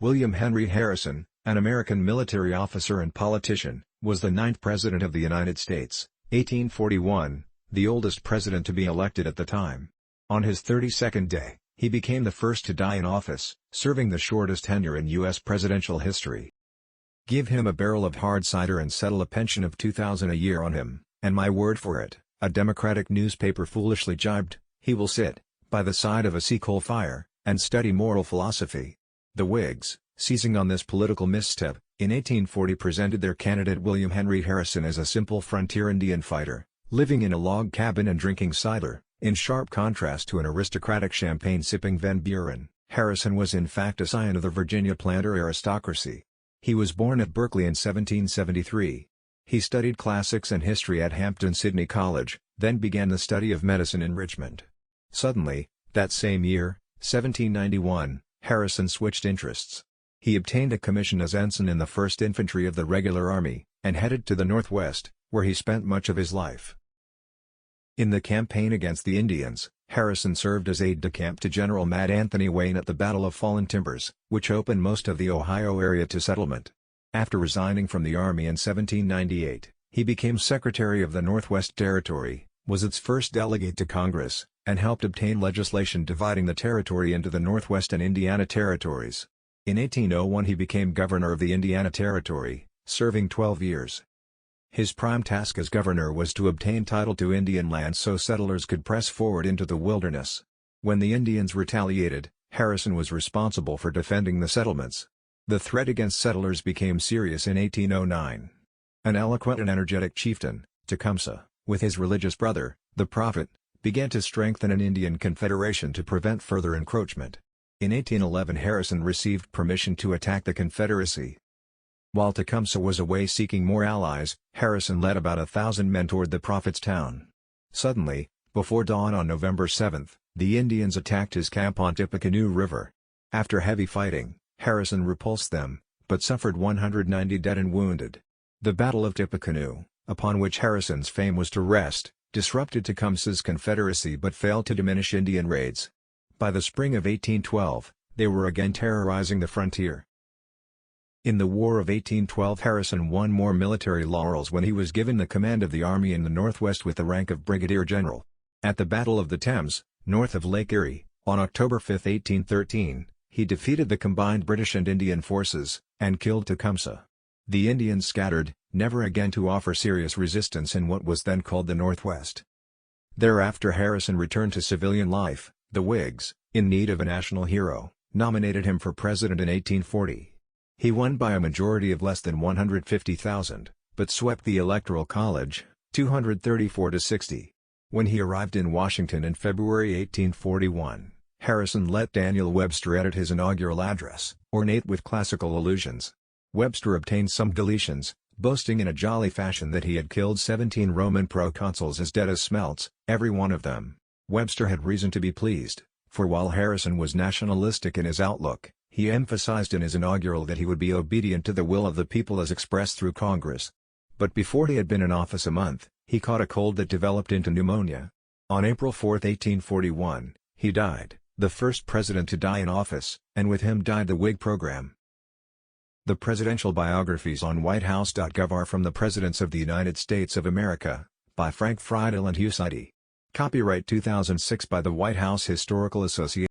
William Henry Harrison, an American military officer and politician, was the 9th President of the United States, 1841, the oldest president to be elected at the time. On his 32nd day, he became the first to die in office, serving the shortest tenure in U.S. presidential history. Give him a barrel of hard cider and settle a pension of $2,000 a year on him, and my word for it, a Democratic newspaper foolishly jibed, he will sit by the side of a sea-coal fire and study moral philosophy. The Whigs, seizing on this political misstep, in 1840 presented their candidate William Henry Harrison as a simple frontier Indian fighter, living in a log cabin and drinking cider, in sharp contrast to an aristocratic champagne-sipping Van Buren. Harrison was in fact a scion of the Virginia planter aristocracy. He was born at Berkeley in 1773. He studied classics and history at Hampton-Sydney College, then began the study of medicine in Richmond. Suddenly, that same year, 1791, Harrison switched interests. He obtained a commission as ensign in the 1st Infantry of the Regular Army, and headed to the Northwest, where he spent much of his life. In the campaign against the Indians, Harrison served as aide-de-camp to General Mad Anthony Wayne at the Battle of Fallen Timbers, which opened most of the Ohio area to settlement. After resigning from the Army in 1798, he became Secretary of the Northwest Territory, was its first delegate to Congress, and helped obtain legislation dividing the territory into the Northwest and Indiana territories. In 1801 he became governor of the Indiana Territory, serving 12 years. His prime task as governor was to obtain title to Indian lands so settlers could press forward into the wilderness. When the Indians retaliated, Harrison was responsible for defending the settlements. The threat against settlers became serious in 1809. An eloquent and energetic chieftain, Tecumseh, with his religious brother, the Prophet, began to strengthen an Indian confederation to prevent further encroachment. In 1811 Harrison received permission to attack the Confederacy. While Tecumseh was away seeking more allies, Harrison led about 1,000 men toward the Prophet's town. Suddenly, before dawn on November 7, the Indians attacked his camp on Tippecanoe River. After heavy fighting, Harrison repulsed them, but suffered 190 dead and wounded. The Battle of Tippecanoe, upon which Harrison's fame was to rest, disrupted Tecumseh's Confederacy but failed to diminish Indian raids. By the spring of 1812, they were again terrorizing the frontier. In the War of 1812 Harrison won more military laurels when he was given the command of the army in the Northwest with the rank of brigadier general. At the Battle of the Thames, north of Lake Erie, on October 5, 1813, he defeated the combined British and Indian forces, and killed Tecumseh. The Indians scattered, never again to offer serious resistance in what was then called the Northwest. Thereafter Harrison returned to civilian life. The Whigs, in need of a national hero, nominated him for president in 1840. He won by a majority of less than 150,000, but swept the Electoral College, 234 to 60. When he arrived in Washington in February 1841, Harrison let Daniel Webster edit his inaugural address, ornate with classical allusions. Webster obtained some deletions, boasting in a jolly fashion that he had killed 17 Roman proconsuls as dead as smelts, every one of them. Webster had reason to be pleased, for while Harrison was nationalistic in his outlook, he emphasized in his inaugural that he would be obedient to the will of the people as expressed through Congress. But before he had been in office a month, he caught a cold that developed into pneumonia. On April 4, 1841, he died, the first president to die in office, and with him died the Whig program. The presidential biographies on whitehouse.gov are from the Presidents of the United States of America, by Frank Friedel and Hugh Sidey. Copyright 2006 by the White House Historical Association.